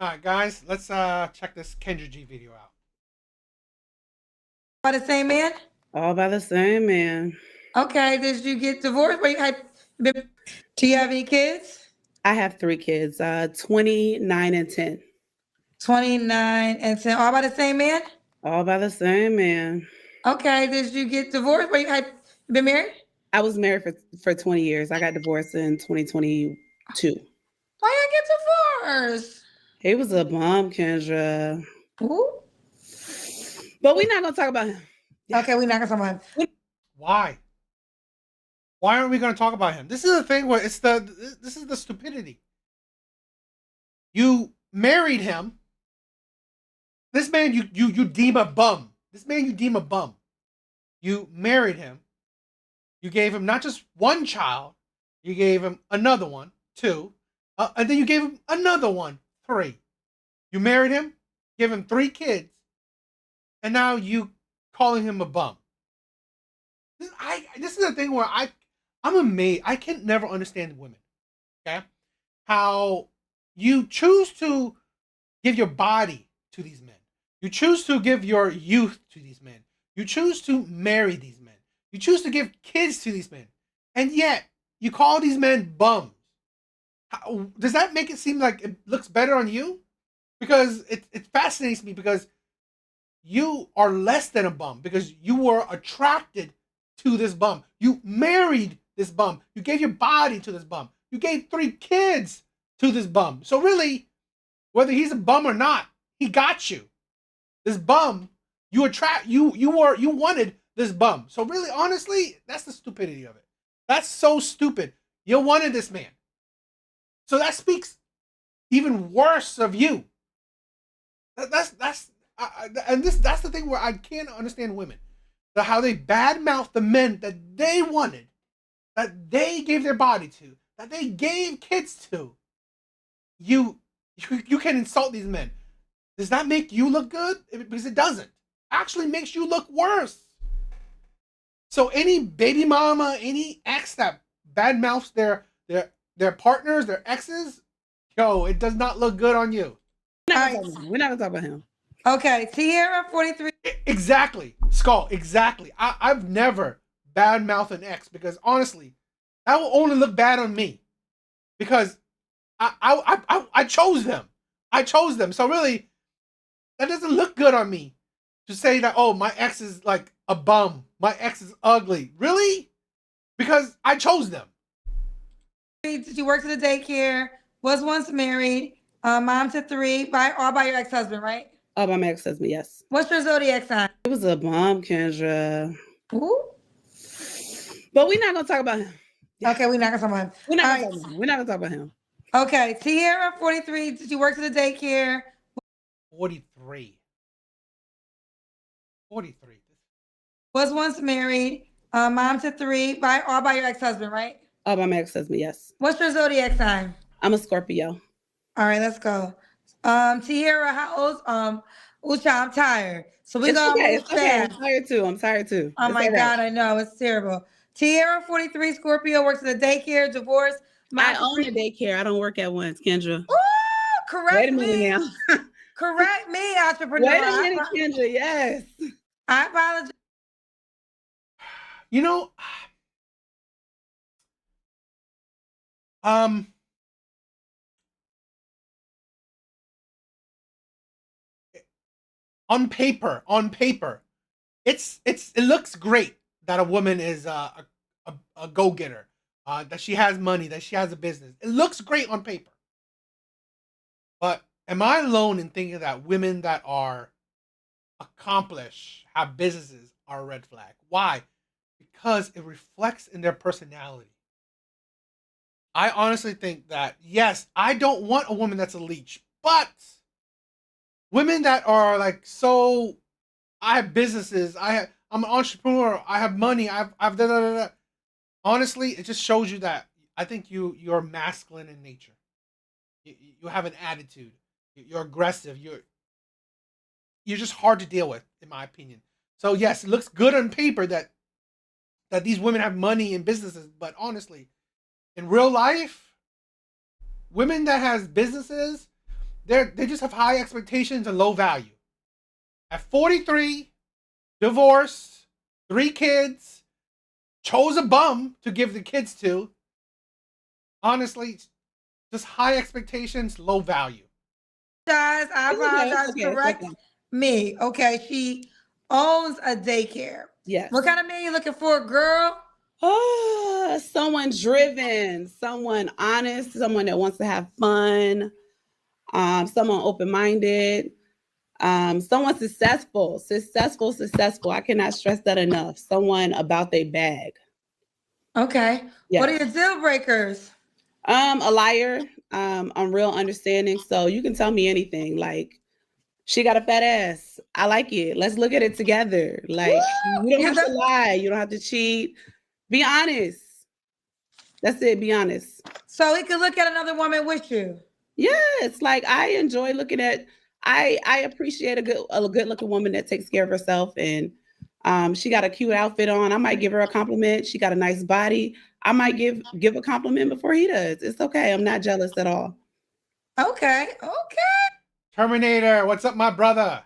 All right, guys, let's check this Kendra G video out. By the same man? All by the same man. Okay. Did you get divorced? Do you have any kids? I have 3 kids, 29 and 10. 29 and 10. All by the same man? All by the same man. Okay. Did you get divorced? Been married? I was married for 20 years. I got divorced in 2022. Why you get divorced? He was a bum, Kendra. Ooh. But we're not going to talk about him. Okay, we're not gonna talk about him. Why? Why aren't we going to talk about him? This is the thing where this is the stupidity. You married him. This man you deem a bum. This man you deem a bum. You married him. You gave him not just one child, you gave him another one, 2, and then you gave him another one, 3. You married him, gave him 3 kids, and now you calling him a bum. This is a thing where I'm amazed. I can never understand women. Okay, how you choose to give your body to these men. You choose to give your youth to these men. You choose to marry these men. You choose to give kids to these men. And yet, you call these men bums. Does that make it seem like it looks better on you? Because it fascinates me because you are less than a bum because you were attracted to this bum. You married this bum. You gave your body to this bum. You gave 3 kids to this bum. So really, whether he's a bum or not, he got you. This bum, you wanted this bum. So really, honestly, that's the stupidity of it. That's so stupid. You wanted this man. So that speaks even worse of you. That's the thing where I can't understand women. How they badmouth the men that they wanted, that they gave their body to, that they gave kids to. You can insult these men. Does that make you look good? Because it doesn't. Actually makes you look worse. So any baby mama, any ex that badmouths their partners, their exes, it does not look good on you. We're not gonna talk about him. Okay, Tierra 43. Exactly, Skull. Exactly. I've never badmouthed an ex because honestly, that will only look bad on me because I chose them. I chose them. So really, that doesn't look good on me to say that, oh, my ex is like a bum. My ex is ugly. Really? Because I chose them. She works at a daycare, was once married, mom to 3, all by your ex-husband, right? All by my ex-husband, yes. What's your zodiac sign? It was a bum, Kendra. Ooh. But we're not gonna talk about him. Okay, we're not gonna talk about him. We're not gonna talk about him. Okay, Tierra 43. She works at a daycare. 43. Was once married, mom to 3, all by your ex-husband, right? All by my ex-husband, yes. What's your zodiac sign? I'm a Scorpio. All right, let's go. Tierra, how old? Ucha, I'm tired. So we're gonna move it's okay. fast. I'm tired too. Oh my God, I know it's terrible. Tierra 43, Scorpio, works at a daycare, divorced. I own a daycare. I don't work at once, Kendra. Ooh, correct Wait a minute now. Correct me, entrepreneur. Wait a minute, Kendra. Yes. I apologize. You know, on paper, it looks great that a woman is a go-getter, that she has money, that she has a business. It looks great on paper. But am I alone in thinking that women that are accomplished, have businesses, are a red flag? Why? Because it reflects in their personality. I honestly think that, yes, I don't want a woman that's a leech, but women that are like, so I have businesses, I'm an entrepreneur, I have money, I've da da da da. Honestly, it just shows you that I think you're masculine in nature. You have an attitude. You're aggressive. You're just hard to deal with, in my opinion. So yes, it looks good on paper that these women have money and businesses, but honestly, in real life, women that has businesses they just have high expectations and low value. At 43, divorced, 3 kids, chose a bum to give the kids to. Honestly, just high expectations, low value. Guys, I It's okay. It's apologize. okay. It's Correct okay. me. Okay, she owns a daycare. Yes. What kind of man you looking for, girl? Oh, someone driven, someone honest, someone that wants to have fun, someone open-minded, someone successful. I cannot stress that enough. Someone about their bag. Okay. What are Yes. your deal breakers? A liar. I'm real understanding. So you can tell me anything. Like, she got a fat ass. I like it. Let's look at it together. Like, you don't You have to lie. You don't have to cheat. Be honest. That's it. Be honest. So he could look at another woman with you. Yes, like I enjoy looking at. I appreciate a good looking woman that takes care of herself, and she got a cute outfit on. I might give her a compliment. She got a nice body. I might give a compliment before he does. It's okay. I'm not jealous at all. Okay. Okay. Terminator, what's up, my brother?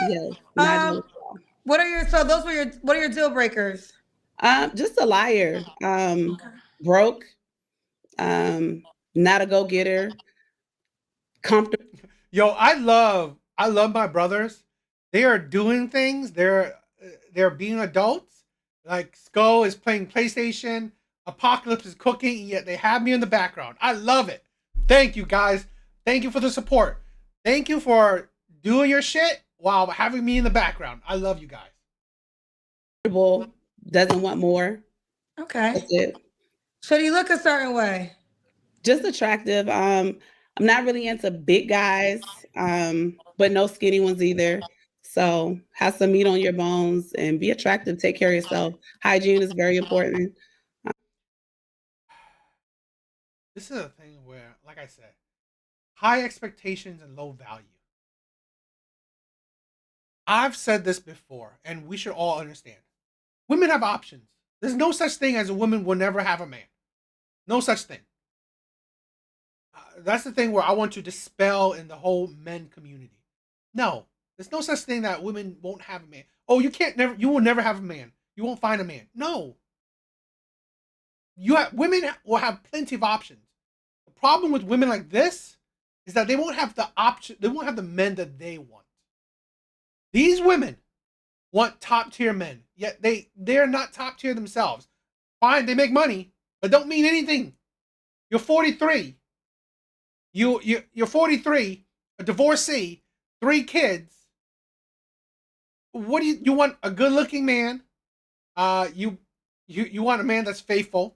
Yes, not Um, jealous at all. what are your deal breakers? Just a liar. Broke. Not a go getter. Comfortable. Yo, I love my brothers. They are doing things. They're being adults. Like Skull is playing PlayStation, Apocalypse is cooking, and yet they have me in the background. I love it. Thank you guys. Thank you for the support. Thank you for doing your shit while having me in the background. I love you guys. Doesn't want more. Okay. That's it. Should he look a certain way? Just attractive. I'm not really into big guys, but no skinny ones either. So have some meat on your bones and be attractive. Take care of yourself. Hygiene is very important. This is a thing where, like I said, high expectations and low value. I've said this before, and we should all understand. Women have options. There's no such thing as a woman will never have a man. No such thing. That's the thing where I want to dispel in the whole men community. No, there's no such thing that women won't have a man. Oh, you will never have a man. You won't find a man. No. Women will have plenty of options. The problem with women like this is that they won't have the option. They won't have the men that they want. These women want top tier men, yet they're not top tier themselves. Fine, they make money, but don't mean anything. You're 43. You're 43, a divorcee, 3 kids. What do you want? A good looking man? You want a man that's faithful.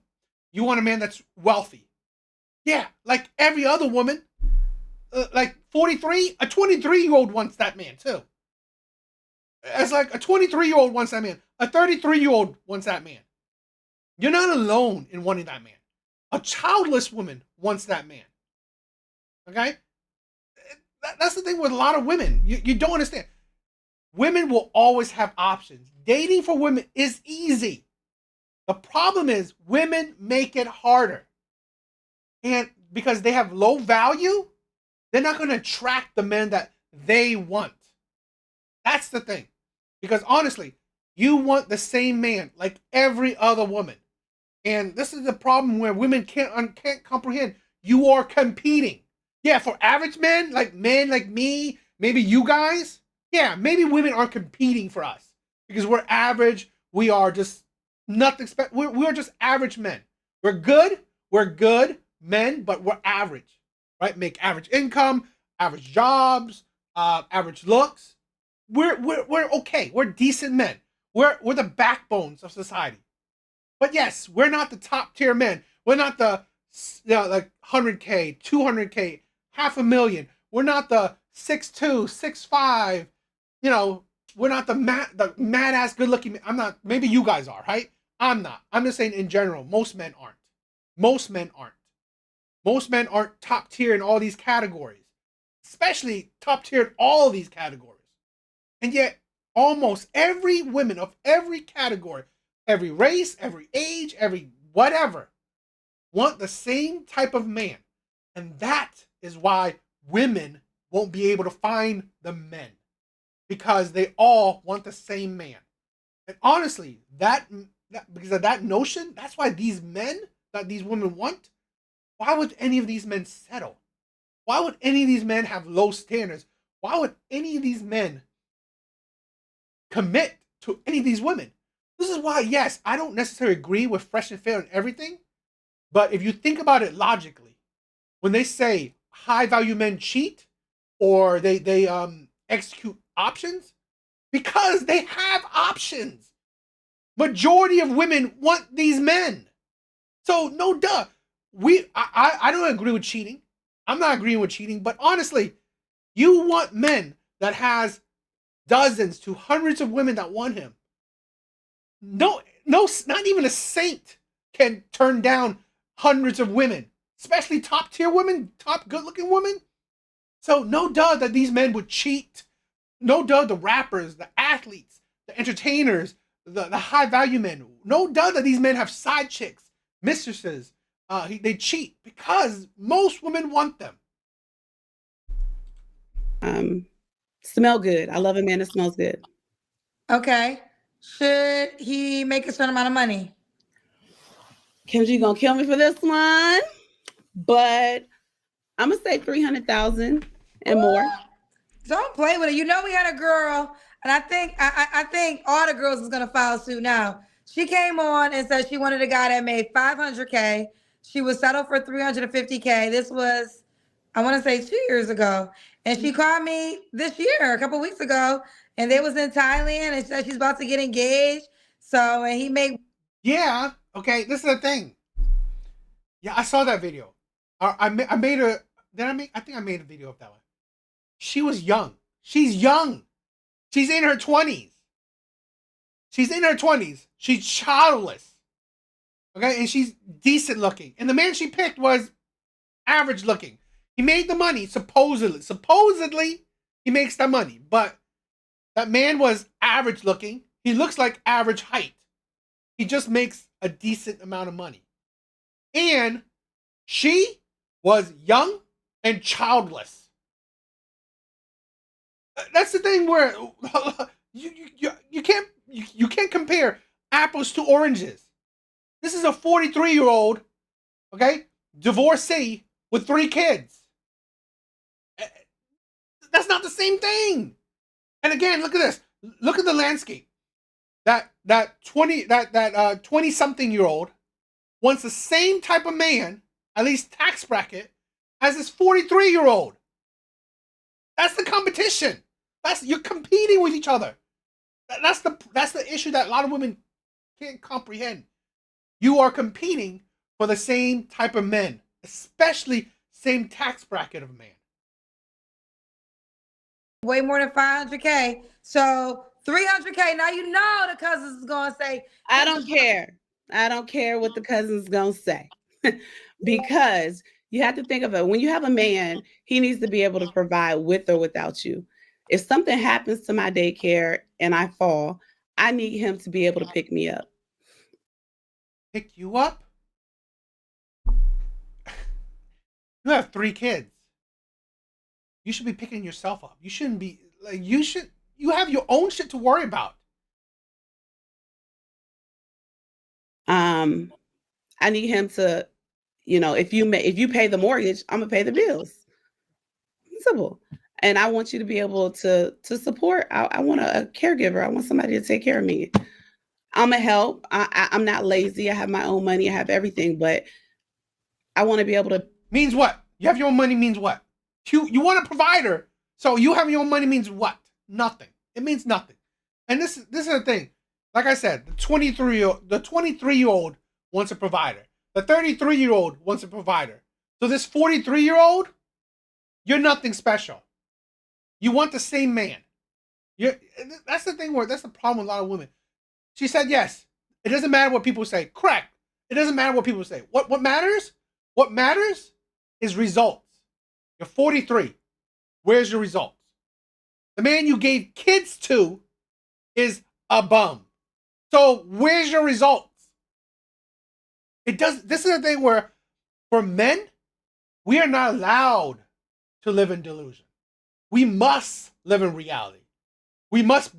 You want a man that's wealthy. Yeah, like every other woman. Like 43, a 23-year-old wants that man too. It's like a 23-year-old wants that man. A 33-year-old wants that man. You're not alone in wanting that man. A childless woman wants that man. Okay? That's the thing with a lot of women. You don't understand. Women will always have options. Dating for women is easy. The problem is women make it harder. And because they have low value, they're not going to attract the men that they want. That's the thing. Because honestly, you want the same man like every other woman. And this is the problem where women can't comprehend. You are competing. Yeah, for average men like me, maybe you guys, yeah, maybe women are competing for us because we're average. We are just nothing special. We're just average men. We're good men, but we're average, right? Make average income, average jobs, average looks. We're okay. We're decent men. We're the backbones of society. But yes, we're not the top tier men. We're not the like 100K, 200K, $500,000. We're not the 6'2", 6'5". You know, we're not the mad ass good looking. I'm not. Maybe you guys are, right? I'm not. I'm just saying in general, most men aren't. Most men aren't. Most men aren't top tier in all these categories, especially top tier in all of these categories. And yet, almost every woman of every category, every race, every age, every whatever, want the same type of man. And that is why women won't be able to find the men because they all want the same man. And honestly, that because of that notion, that's why these men that these women want, why would any of these men settle? Why would any of these men have low standards? Why would any of these men commit to any of these women? This is why, yes, I don't necessarily agree with Fresh and Fair and everything, but if you think about it logically, when they say high value men cheat or they execute options, because they have options. Majority of women want these men. So no duh. I don't agree with cheating. I'm not agreeing with cheating, but honestly, you want men that has dozens to hundreds of women that want him. No, not even a saint can turn down hundreds of women, especially top tier women, top good looking women. So no duh that these men would cheat. No duh the rappers, the athletes, the entertainers, the high value men. No duh that these men have side chicks, mistresses. They cheat because most women want them. Smell good. I love a man that smells good. Okay. Should he make a certain amount of money? Kenji gonna kill me for this one, but I'm gonna say 300,000 and more. Don't play with it. You know we had a girl, and I think all the girls is gonna file suit now. She came on and said she wanted a guy that made 500K. She was settled for 350K. This was, I want to say 2 years ago. And she called me this year, a couple weeks ago, and they was in Thailand and said she's about to get engaged. So, and he made. Yeah. Okay. This is the thing. Yeah, I saw that video. I made a. Did I make? I think I made a video of that one. She was young. She's young. She's in her 20s. She's in her 20s. She's childless. Okay, and she's decent looking. And the man she picked was average looking. He made the money, supposedly. Supposedly, he makes the money. But that man was average looking. He looks like average height. He just makes a decent amount of money. And she was young and childless. That's the thing where you can't compare apples to oranges. This is a 43-year-old, okay, divorcee with 3 kids. That's not the same thing. And again, look at this. Look at the landscape. That 20-something-year-old wants the same type of man, at least tax bracket, as this 43-year-old. That's the competition. You're competing with each other. That's the issue that a lot of women can't comprehend. You are competing for the same type of men, especially same tax bracket of man. Way more than 500K. So 300K. Now you know the cousins is gonna say. I don't care. I don't care what the cousin's gonna say. Because you have to think of it. When you have a man, he needs to be able to provide with or without you. If something happens to my daycare and I fall, I need him to be able to pick me up. Pick you up? You have 3 kids. You should be picking yourself up. You shouldn't be like you have your own shit to worry about. I need him to, if you pay the mortgage, I'm gonna pay the bills. Simple. And I want you to be able to support. I want a caregiver. I want somebody to take care of me. I'm a help. I'm not lazy. I have my own money. I have everything, but I want to be able to. Means what? You have your own money means what? You want a provider, so you have your own money means what? Nothing. It means nothing. And this is the thing. Like I said, the 23-year-old wants a provider. The 33-year-old wants a provider. So this 43-year-old, you're nothing special. You want the same man. That's the thing that's the problem with a lot of women. She said yes. It doesn't matter what people say. Correct. It doesn't matter what people say. What matters? What matters is results. You're 43. Where's your results? The man you gave kids to is a bum. So where's your results? This is the thing where for men, we are not allowed to live in delusion. We must live in reality. We must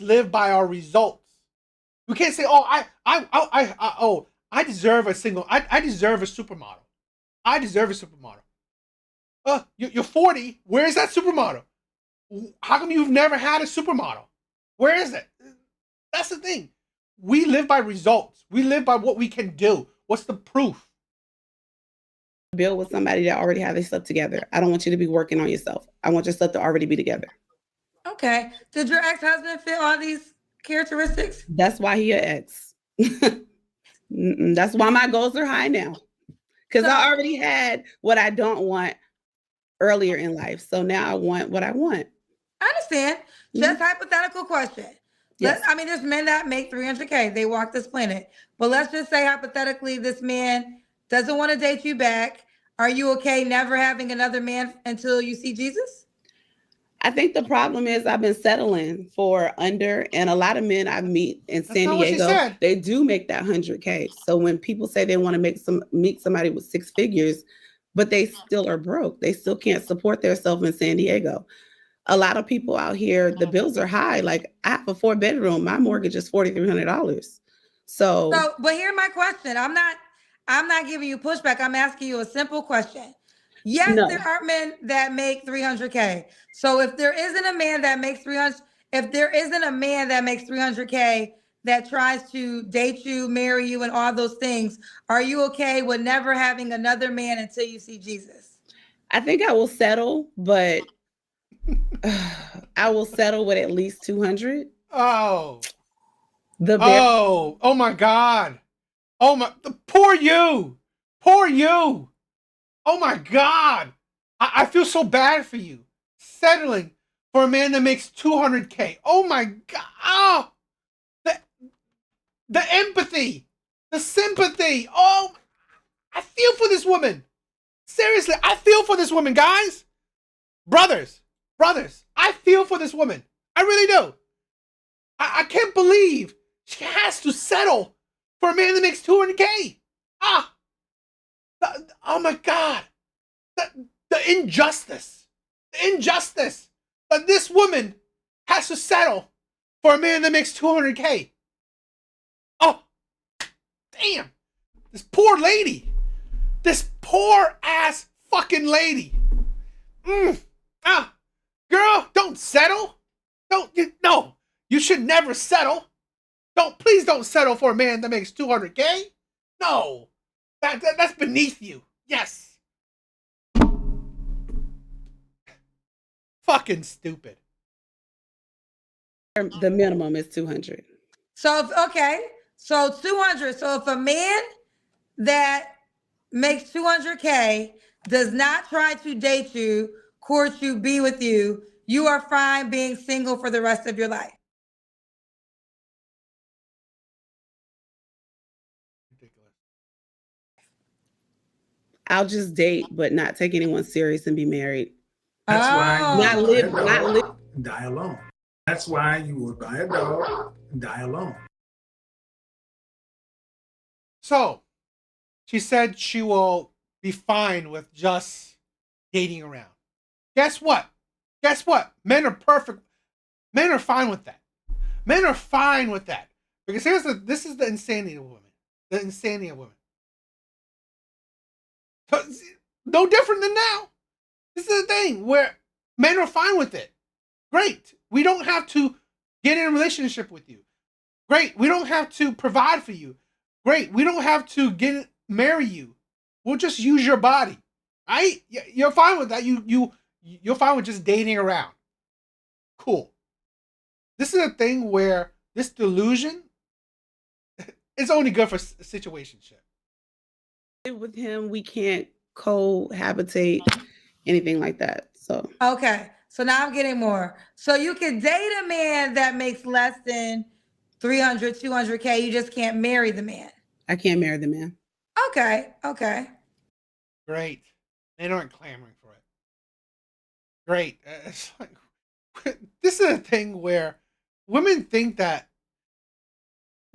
live by our results. We can't say, "Oh, I deserve a single. I deserve a supermodel. I deserve a supermodel." You're 40. Where is that supermodel? How come you've never had a supermodel? Where is it? That's the thing. We live by results. We live by what we can do. What's the proof? Build with somebody that already have their stuff together. I don't want you to be working on yourself. I want your stuff to already be together. Okay. Did your ex-husband fit all these characteristics? That's why he an ex. That's why my goals are high now. Because I already had what I don't want earlier in life. So now I want what I want. I understand. Just hypothetical question. Yes. There's men that make 300K. They walk this planet. But let's just say hypothetically, this man doesn't want to date you back. Are you okay never having another man until you see Jesus? I think the problem is I've been settling for under, and a lot of men I meet in San Diego, they do make that 100K. So when people say they want to meet somebody with 6 figures, but they still are broke, they still can't support themselves in San Diego. A lot of people out here, the bills are high. Like I have a 4-bedroom, my mortgage is $4,300. So, but here's my question. I'm not giving you pushback. I'm asking you a simple question. Yes, there are men that make 300K. So if there isn't a man that makes 300K that tries to date you, marry you, and all those things, are you okay with never having another man until you see Jesus? I think I will settle, but I will settle with at least 200. Oh my God. Poor you. Oh my God. I feel so bad for you. Settling for a man that makes 200K. Oh my God. Oh, the empathy, the sympathy. Oh, I feel for this woman. Seriously, I feel for this woman, guys. Brothers, I feel for this woman. I really do. I can't believe she has to settle for a man that makes 200K. Oh my God. The injustice that this woman has to settle for a man that makes 200K. Oh, damn. This poor lady. This poor ass fucking lady. Girl, don't settle. No, you should never settle. Please don't settle for a man that makes 200K. No, that's beneath you. Yes. Fucking stupid. The minimum is 200. So 200. So if a man that makes 200K does not try to date you, court you, be with you, you are fine being single for the rest of your life. Ridiculous. I'll just date, but not take anyone serious and be married. That's why Not live, and die alone. That's why you would buy a dog and die alone. So, she said she will be fine with just dating around. Guess what? Men are perfect. Men are fine with that. Because this is the insanity of women. No different than now. This is the thing where men are fine with it. Great. We don't have to get in a relationship with you. Great. We don't have to provide for you. Great. We don't have to marry you. We'll just use your body. Right? You're fine with that. You're fine with just dating around. Cool. This is a thing where this delusion is only good for situationship. With him, we can't cohabitate, anything like that. So okay. So now I'm getting more. So you can date a man that makes less than 300, 200K. You just can't marry the man. I can't marry the man. Okay. Great. They aren't clamoring for it. Great. It's like, this is a thing where women think that.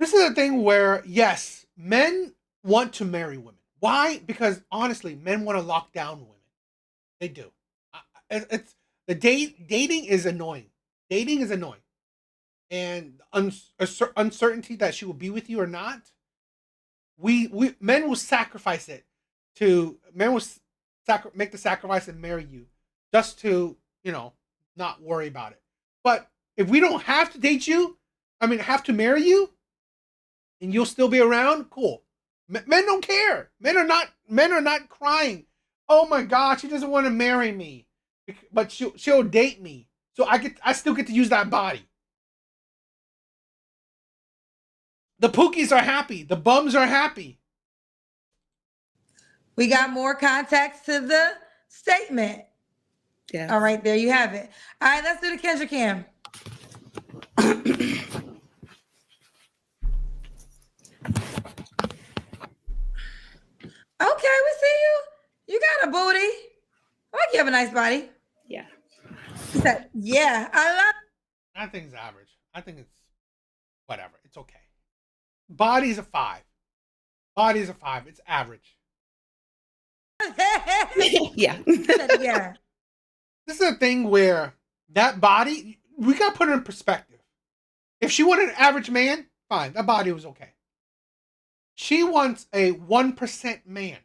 This is a thing where, yes, men want to marry women. Why? Because honestly, men want to lock down women. They do. it's the dating is annoying. Dating is annoying, and uncertainty that she will be with you or not. We men will sacrifice it to men will make the sacrifice and marry you just to not worry about it. But if we don't have to date you, I mean have to marry you, and you'll still be around, cool. Men don't care. Men are not crying. Oh my God, she doesn't want to marry me, but she'll date me, so I still get to use that body. The pookies are happy. The bums are happy. We got more context to the statement. Yeah. All right, there you have it. All right, let's do the Kendra Cam. Okay, we see you. You got a booty. Like you have a nice body. Yeah. He said, yeah, I love. I think it's average. I think it's whatever. It's okay. Body's a 5. Body's a 5. It's average. Yeah. Yeah. This is a thing where that body, we got to put it in perspective. If she wanted an average man, fine. That body was okay. She wants a 1% man.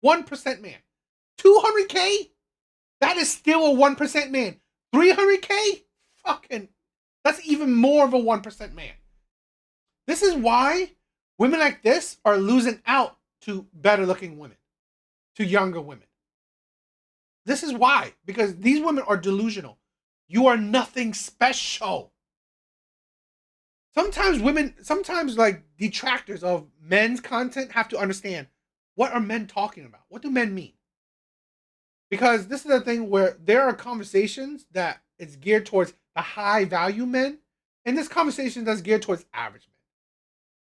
1% man. 200K? That is still a 1% man. 300K? Fucking, that's even more of a 1% man. This is why women like this are losing out to better looking women, to younger women. This is why, because these women are delusional. You are nothing special. Sometimes like detractors of men's content have to understand, what are men talking about? What do men mean? Because this is the thing where there are conversations that is geared towards the high value men, and this conversation that's geared towards average men.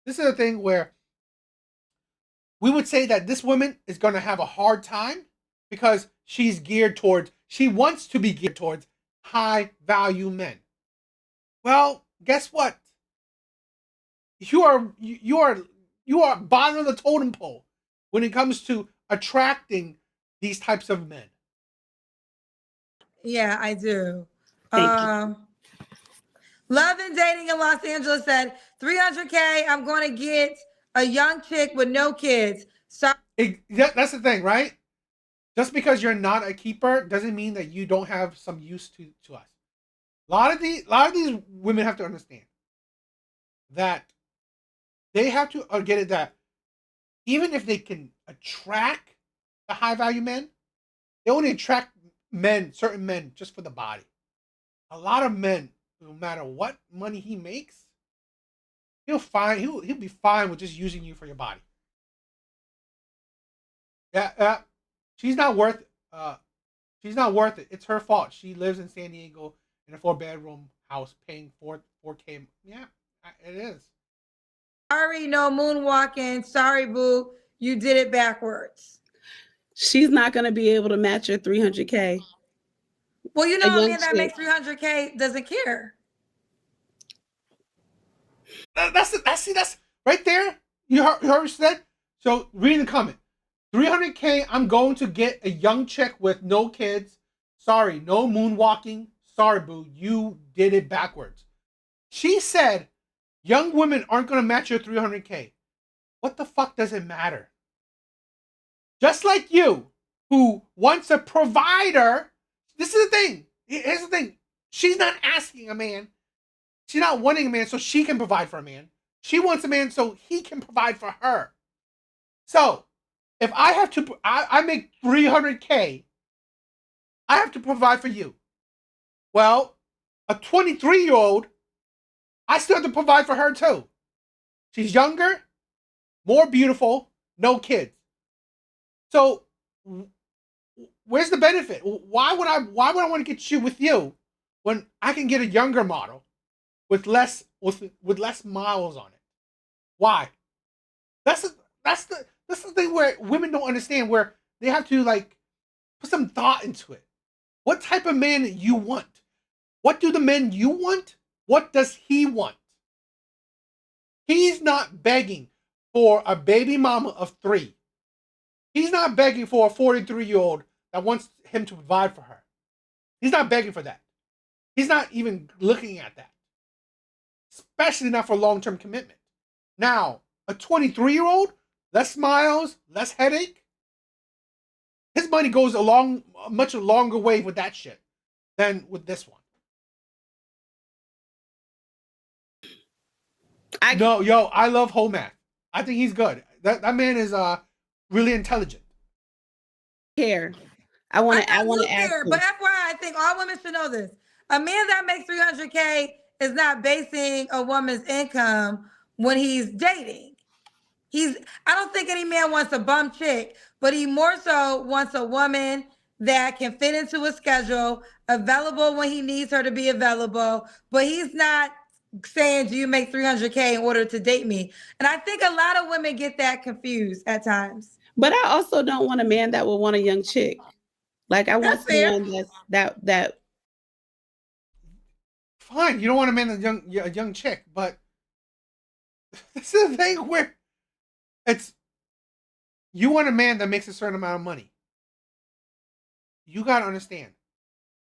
This is the thing where we would say that this woman is going to have a hard time because she wants to be geared towards high value men. Well, guess what? You are bottom of the totem pole when it comes to attracting these types of men. Yeah, I do. Thank you. Love and Dating in Los Angeles said 300K. I'm going to get a young chick with no kids. So That's the thing, right? Just because you're not a keeper doesn't mean that you don't have some use to us. A lot of these women have to understand that they have to get it that even if they can attract the high value men, they only attract certain men just for the body. A lot of men, no matter what money he makes, he'll be fine with just using you for your body. Yeah, she's not worth she's not worth it. It's her fault. She lives in San Diego in a 4-bedroom house paying 4K. Yeah, it is. sorry, no moonwalking. Sorry, boo. You did it backwards. She's not going to be able to match your 300K. Well, you know, a young man that chick. makes 300K doesn't care. That's right there. You heard what she said? So read the comment. 300K, I'm going to get a young chick with no kids. Sorry, no moonwalking. Sorry, boo. You did it backwards. She said young women aren't going to match your 300K. What the fuck does it matter? Just like you, who wants a provider. This is the thing. Here's the thing. She's not asking a man. She's not wanting a man so she can provide for a man. She wants a man so he can provide for her. So, if I have to, I make 300K, I have to provide for you. Well, a 23-year-old, I still have to provide for her too. She's younger, more beautiful, no kids. So, where's the benefit? Why would I want to get you with you when I can get a younger model with less miles on it? Why? That's the thing where women don't understand, where they have to like put some thought into it. What type of man you want? What do the men you want? What does he want? He's not begging for a baby mama of 3. He's not begging for a 43-year-old that wants him to provide for her. He's not begging for that. He's not even looking at that, especially not for long-term commitment. Now, a 23-year-old, less miles, less headache. His money goes a much longer way with that shit than with this one. No, yo, I love Homath. I think he's good. That man is really intelligent. Care. I want to ask you. But FYI, I think all women should know this. A man that makes 300K is not basing a woman's income when he's dating. I don't think any man wants a bum chick, but he more so wants a woman that can fit into his schedule, available when he needs her to be available, but he's not saying, do you make 300K in order to date me? And I think a lot of women get that confused at times. But I also don't want a man that will want a young chick. Like I want someone that. Fine, you don't want a man a young chick, but this is the thing where you want a man that makes a certain amount of money. You gotta understand,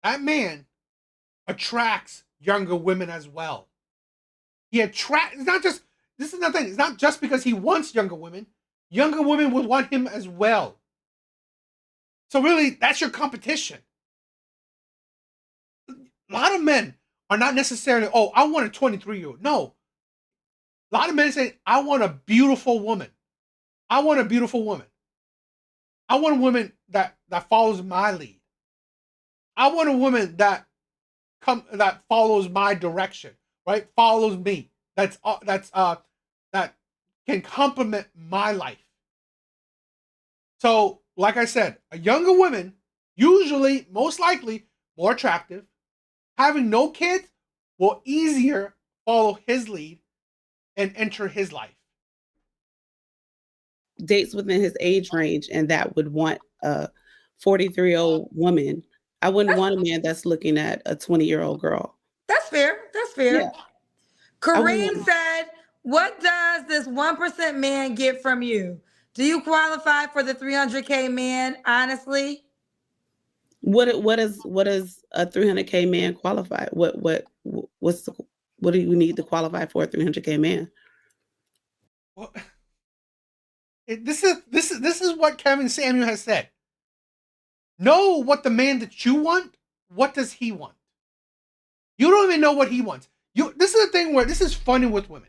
that man attracts younger women as well. It's not just, this is nothing. It's not just because he wants younger women. Younger women would want him as well. So really, that's your competition. A lot of men are not necessarily, oh, I want a 23-year-old. No. A lot of men say, I want a beautiful woman. I want a beautiful woman. I want a woman that follows my lead. I want a woman that follows my direction, right? Follows me. That can complement my life. So, like I said, a younger woman, usually, most likely, more attractive, having no kids will easier follow his lead and enter his life. Dates within his age range, and that would want a 43-year-old woman. I wouldn't want a man that's looking at a 20-year-old girl. That's fair. Yeah. Kareem said, what does this 1% man get from you? Do you qualify for the 300K man, honestly? What does a 300K man qualify? What do you need to qualify for a 300K man? Well, this is what Kevin Samuel has said. Know what the man that you want. What does he want? You don't even know what he wants. This is the thing where this is funny with women.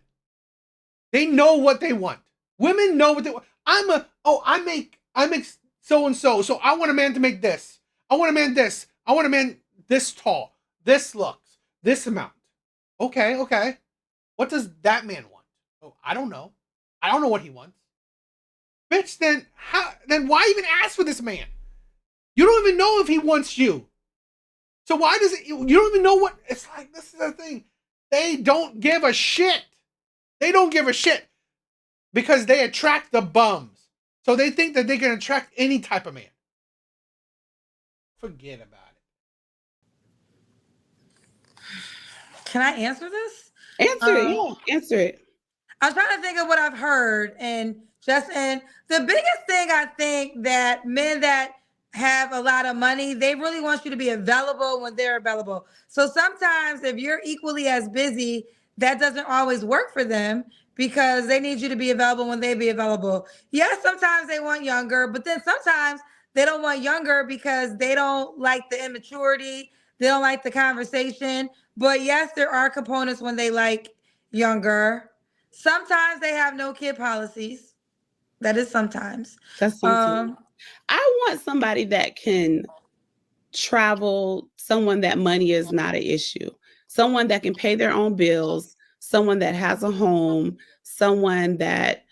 They know what they want. Women know what they want. I make so and so. So I want a man to make this. I want a man this. I want a man this tall, this looks, this amount. Okay. What does that man want? Oh, I don't know. I don't know what he wants. Bitch, then why even ask for this man? You don't even know if he wants you. So why does it, you don't even know what, it's like, this is the thing. They don't give a shit. They don't give a shit because they attract the bums. So they think that they can attract any type of man. Forget about it. Can I answer this? Answer it. I'm trying to think of what I've heard, and the biggest thing I think that men that have a lot of money, they really want you to be available when they're available. So sometimes if you're equally as busy, that doesn't always work for them because they need you to be available when they be available. Yes, sometimes they want younger, but then sometimes they don't want younger because they don't like the immaturity. They don't like the conversation. But yes, there are components when they like younger. Sometimes they have no kid policies. That is sometimes. That's sometimes. I want somebody that can travel, someone that money is not an issue, someone that can pay their own bills, someone that has a home, someone that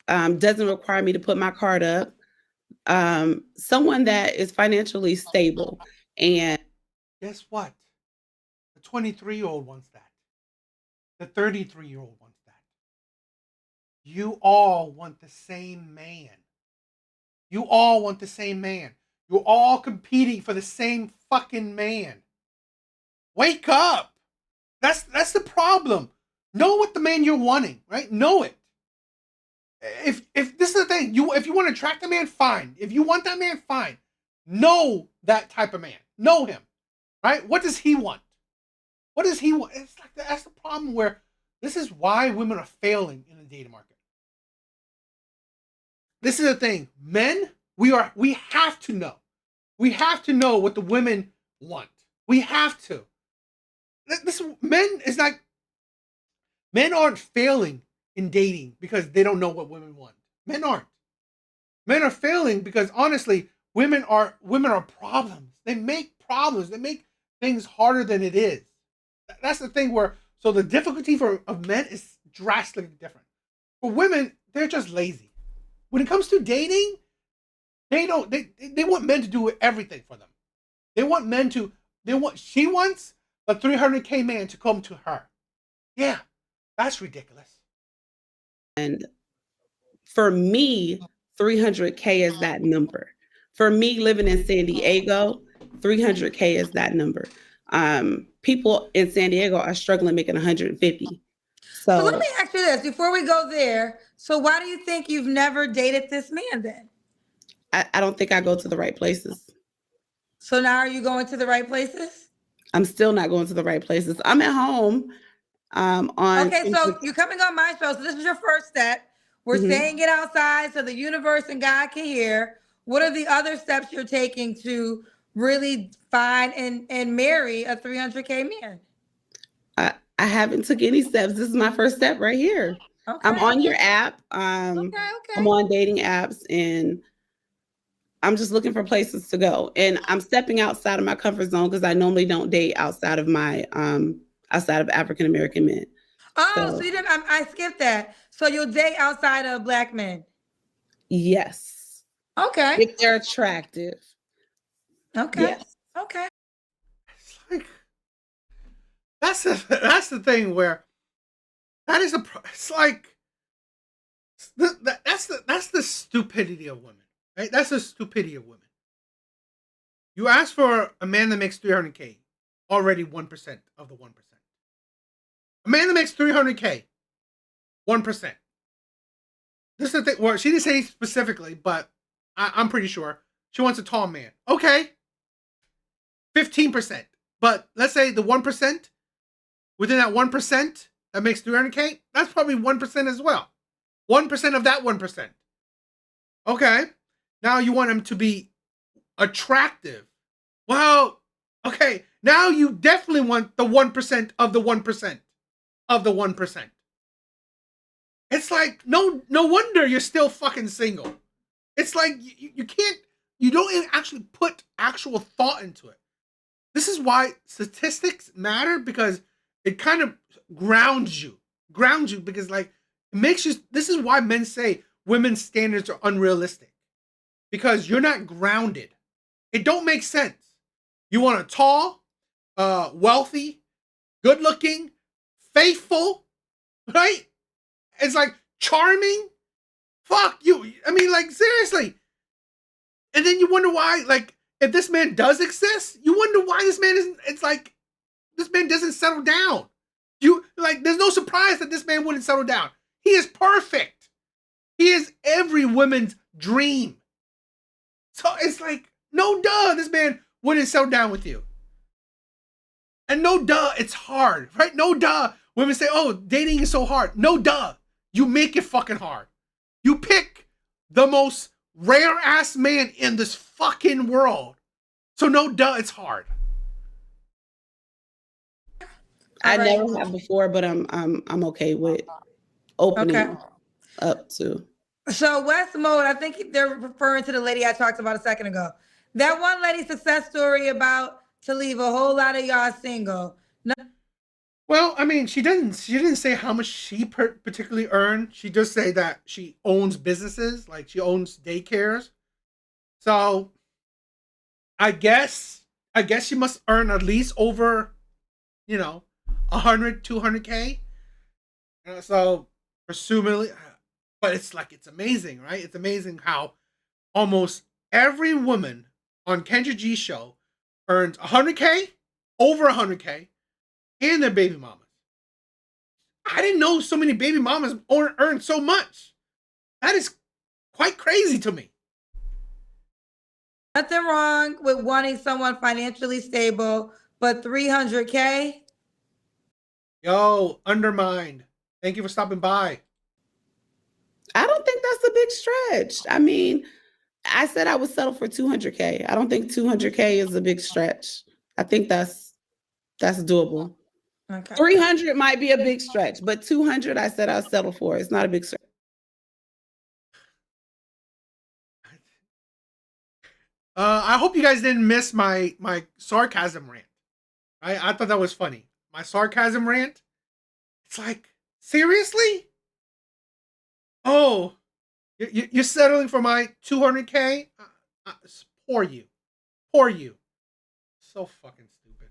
doesn't require me to put my card up, someone that is financially stable. And guess what? The 23-year-old wants that. The 33-year-old wants that. You all want the same man. You all want the same man. You're all competing for the same fucking man. Wake up. That's the problem. Know what the man you're wanting, right? Know it. If this is the thing, if you want to attract a man, fine. If you want that man, fine. Know that type of man. Know him, right? What does he want? What does he want? It's like that's the problem where this is why women are failing in the dating market. This is the thing. Men, we have to know. We have to know what the women want. We have to. Men aren't failing in dating because they don't know what women want. Men aren't. Men are failing because honestly, women are problems. They make problems. They make things harder than it is. That's the thing so the difficulty of men is drastically different. For women, they're just lazy. When it comes to dating, they want men to do everything for them. She wants a 300K man to come to her. Yeah, that's ridiculous. And for me, 300K is that number. For me, living in San Diego, 300K is that number. People in San Diego are struggling making 150. So let me ask you this before we go there. So why do you think you've never dated this man then? I don't think I go to the right places. So now are you going to the right places? I'm still not going to the right places. I'm at home. Okay, so you're coming on my show. So this is your first step. We're saying it outside so the universe and God can hear. What are the other steps you're taking to really find and marry a 300K man? I haven't took any steps. This is my first step right here. Okay. I'm on your app. Okay. I'm on dating apps and I'm just looking for places to go. And I'm stepping outside of my comfort zone because I normally don't date outside of my outside of African American men. Oh, so you didn't. I skipped that. So you'll date outside of Black men? Yes. Okay. If they're attractive. Okay. Yes. Okay. It's like that's the thing where it's like that's the stupidity of women, right? That's the stupidity of women. You ask for a man that makes 300K, already 1% of the 1%. A man that makes 300K, 1%. This is the thing. Well, she didn't say specifically, but I'm pretty sure she wants a tall man. Okay, 15%. But let's say the 1%, within that 1% that makes 300K, that's probably 1% as well. 1% of that 1%. Okay, now you want him to be attractive. Well, okay, now you definitely want the 1% of the 1% of the 1%. It's like no wonder you're still fucking single. It's like you can't, you don't even actually put actual thought into it. This is why statistics matter, because it kind of grounds you because like it makes you. This is why men say women's standards are unrealistic, because you're not grounded. It don't make sense. You want a tall, wealthy, good-looking, faithful, right? It's like charming. Fuck you. I mean, like, seriously. And then you wonder why, like, if this man does exist, you wonder why this man isn't, it's like, this man doesn't settle down. There's no surprise that this man wouldn't settle down. He is perfect. He is every woman's dream. So it's like, no duh, this man wouldn't settle down with you. And no duh, it's hard, right? No duh. Women say, oh, dating is so hard. No duh. You make it fucking hard. You pick the most rare ass man in this fucking world. So no duh, it's hard. I never have before, but I'm okay with opening up to. So West Mode, I think they're referring to the lady I talked about a second ago. That one lady success story about to leave a whole lot of y'all single. No. Well, I mean, she didn't say how much she particularly earned. She just say that she owns businesses, like she owns daycares. So I guess she must earn at least over, 100, 200K. So presumably, but it's amazing, right? It's amazing how almost every woman on Kendra G's show earns 100K, over 100K, and their baby mamas. I didn't know so many baby mamas earn so much. That is quite crazy to me. Nothing wrong with wanting someone financially stable, but 300K? Yo, Undermined. Thank you for stopping by. I don't think that's a big stretch. I mean, I said I would settle for 200K. I don't think 200K is a big stretch. I think that's doable. Okay. 300 might be a big stretch, but 200 I said I'll settle for. It's not a big stretch. I hope you guys didn't miss my sarcasm rant. I thought that was funny. My sarcasm rant. It's like, seriously? Oh, you're settling for my 200K? Poor you. Poor you. So fucking stupid.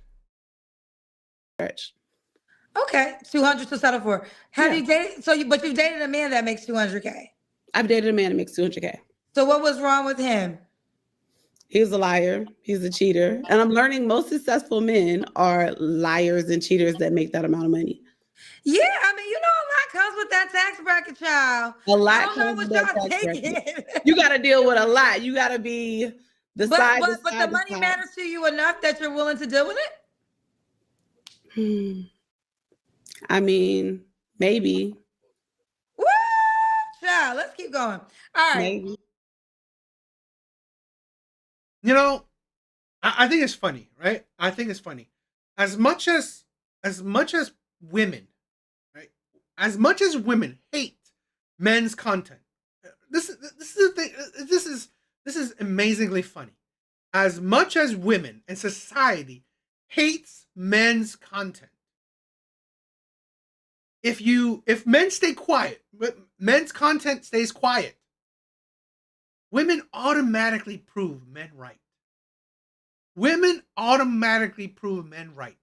Stretch. Okay, 200 to settle for. Have Yeah. you dated? But you've dated a man that makes 200K. I've dated a man that makes 200K. So what was wrong with him? He's a liar. He's a cheater. And I'm learning most successful men are liars and cheaters that make that amount of money. Yeah, I mean, you know, a lot comes with that tax bracket, child. A lot I don't know comes what with that y'all tax taking. You got to deal with a lot. You got to be But the money matters to you enough that you're willing to deal with it? I mean, maybe. Woo! Child, let's keep going. All right. Maybe. You know, I think it's funny, right? I think it's funny. As much as women, right? As much as women hate men's content, this is the thing. This is amazingly funny. As much as women and society hates men's content, if men stay quiet, men's content stays quiet, women automatically prove men right. Women automatically prove men right.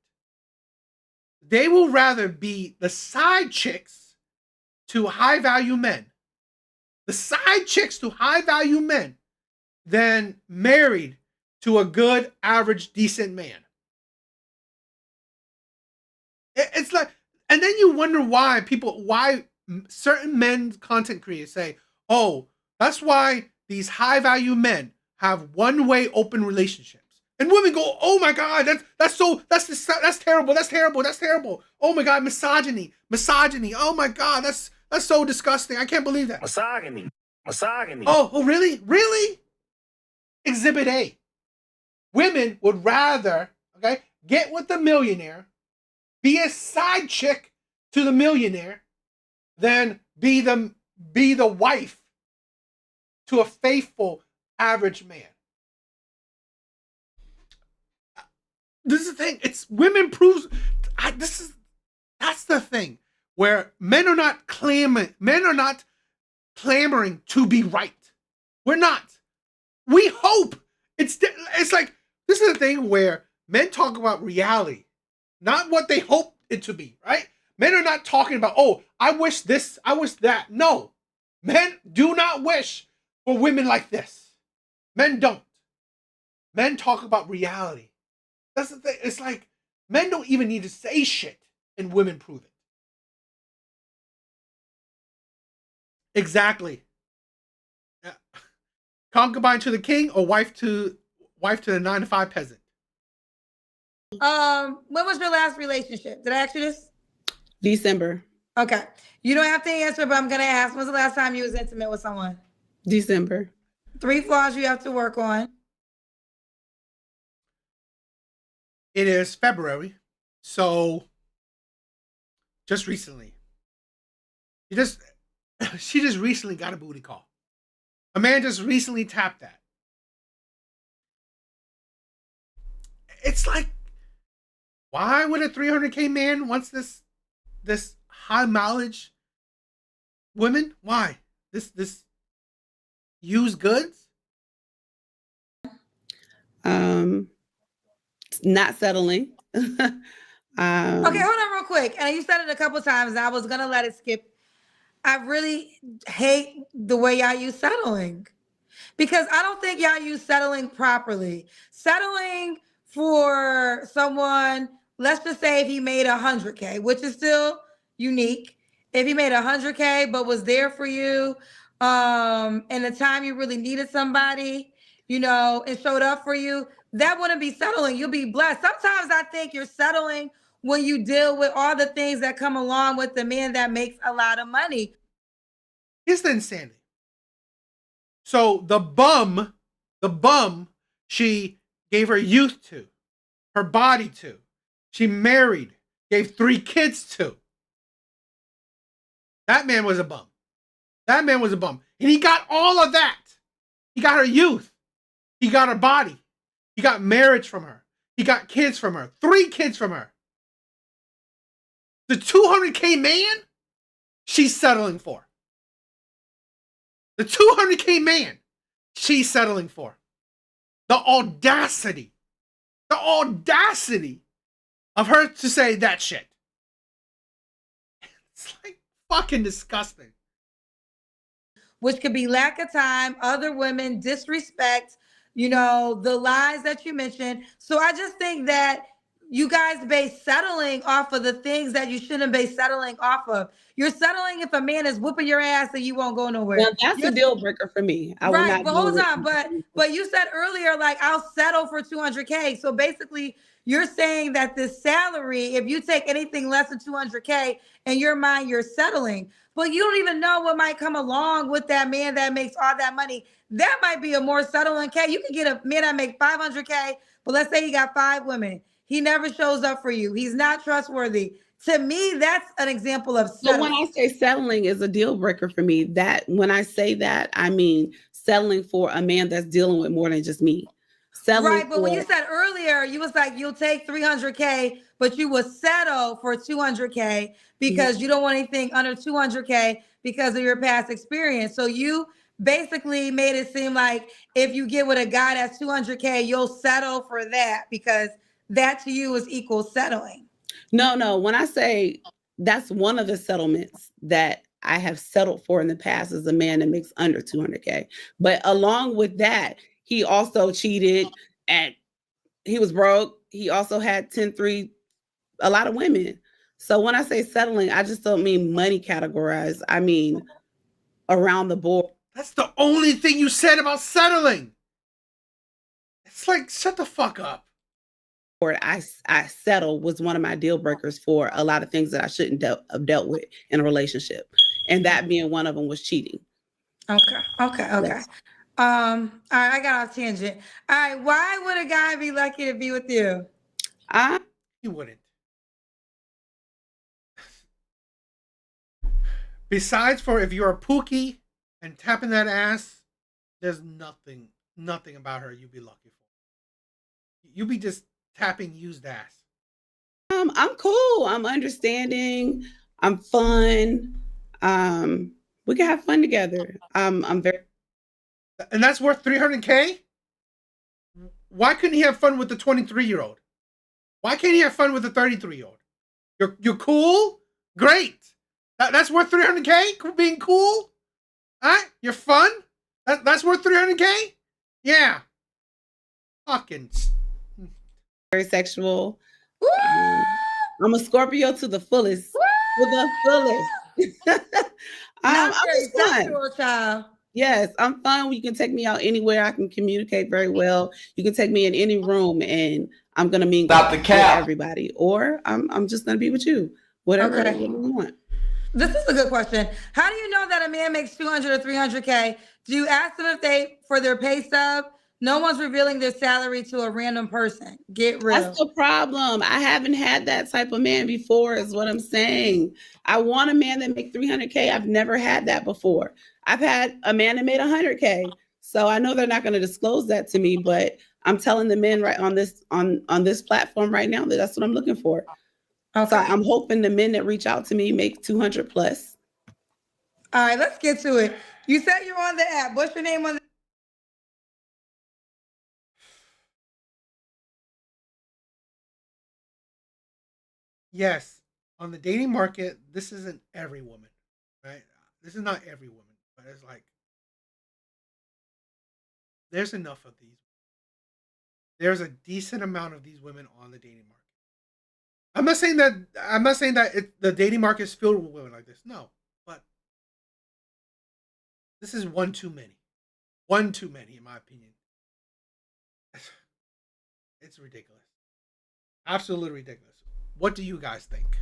They will rather be the side chicks to high value men, the side chicks to high value men, than married to a good, average, decent man. It's like, and then you wonder why certain men content creators say, oh, that's why these high value men have one-way open relationships. And women go, oh my God, that's terrible. Oh my God, misogyny. Oh my God, that's so disgusting. I can't believe that. Misogyny. Oh, really? Really? Exhibit A. Women would rather, okay, get with the millionaire, be a side chick to the millionaire, than be the wife to a faithful average man. This is the thing. It's women proves. That's the thing where men are not clamoring to be right. We're not. We hope. It's like, this is the thing where men talk about reality, not what they hope it to be, right? Men are not talking about, oh, I wish this, I wish that. No. Men do not wish for women like this. Men don't. Men talk about reality. That's the thing. It's like men don't even need to say shit and women prove it. Exactly. Yeah. Concubine to the king or wife to the 9-to-5 peasant? When was your last relationship? Did I ask you this? December. Okay. You don't have to answer, but I'm gonna ask. When was the last time you was intimate with someone? December. 3 flaws you have to work on. It is February, so just recently. She just recently got a booty call. A man just recently tapped that. It's like, why would a 300K man wants this high mileage women? Why? This used goods? Not settling. Okay, hold on real quick. And you said it a couple times, and I was gonna let it skip. I really hate the way y'all use settling, because I don't think y'all use settling properly. Settling for someone, let's just say if he made 100K, which is still unique. If he made 100K but was there for you in the time you really needed somebody, and showed up for you, that wouldn't be settling. You'll be blessed. Sometimes I think you're settling when you deal with all the things that come along with the man that makes a lot of money. Here's the insanity. So the bum, she gave her youth to, her body to, she married, gave 3 kids to. That man was a bum. That man was a bum. And he got all of that. He got her youth. He got her body. He got marriage from her. He got kids from her. 3 kids from her. The 200K man, she's settling for. The 200K man, she's settling for. The audacity of her to say that shit. It's like fucking disgusting. Which could be lack of time, other women, disrespect, the lies that you mentioned. So I just think that you guys base settling off of the things that you shouldn't be settling off of. You're settling if a man is whooping your ass and you won't go nowhere. Well, that's a deal breaker for me. I will Right, not but deal hold with on, but you said earlier, like, I'll settle for 200K. So basically, you're saying that this salary, if you take anything less than 200K, in your mind, you're settling. But you don't even know what might come along with that man that makes all that money. That might be a more settling case. You can get a man that make 500K, but let's say he got 5 women. He never shows up for you. He's not trustworthy. To me, that's an example of So settling. when I say settling is a deal breaker for me, that when I say that, I mean settling for a man that's dealing with more than just me. Settling Right, but when you said earlier, you was like, you'll take 300K, but you will settle for 200K because you don't want anything under 200K because of your past experience. So you basically made it seem like if you get with a guy that's 200K, you'll settle for that because that to you is equal settling. No. When I say that's one of the settlements that I have settled for in the past is a man that makes under 200K. But along with that, he also cheated and he was broke. He also had 10-3, a lot of women. So when I say settling, I just don't mean money categorized. I mean around the board. That's the only thing you said about settling. It's like, shut the fuck up. I settle was one of my deal breakers for a lot of things that I shouldn't have dealt with in a relationship. And that being one of them was cheating. Okay. Yes. All right, I got off tangent. All right, why would a guy be lucky to be with you? He wouldn't. Besides for if you're a pookie and tapping that ass, there's nothing about her you'd be lucky for. You'd be just tapping used ass. I'm cool. I'm understanding. I'm fun. We can have fun together. I'm very. And that's worth 300K? Why couldn't he have fun with the 23-year-old? Why can't he have fun with the 33-year-old? You're cool? Great. That's worth 300K? Being cool? Huh? You're fun? That's worth 300K? Yeah. Fucking. Very sexual. I'm a Scorpio to the fullest. To the fullest. I'm just fun. Sexual, child. Yes, I'm fun. You can take me out anywhere. I can communicate very well. You can take me in any room, and I'm gonna meet everybody. Or I'm just gonna be with you. Whatever you want. This is a good question. How do you know that a man makes 200 or 300K? Do you ask them if they for their pay stub? No one's revealing their salary to a random person. Get real. That's the problem. I haven't had that type of man before, is what I'm saying. I want a man that make 300K. I've never had that before. I've had a man that made 100K. So I know they're not going to disclose that to me, but I'm telling the men right on this platform right now that that's what I'm looking for. Okay. So I'm hoping the men that reach out to me make 200 plus. All right, let's get to it. You said you're on the app. What's your name on the Yes, on the dating market, this isn't every woman, right? This is not every woman, but it's like there's enough of these. There's a decent amount of these women on the dating market. I'm not saying that the dating market is filled with women like this. No, but this is one too many. One too many, in my opinion. It's ridiculous. Absolutely ridiculous. What do you guys think?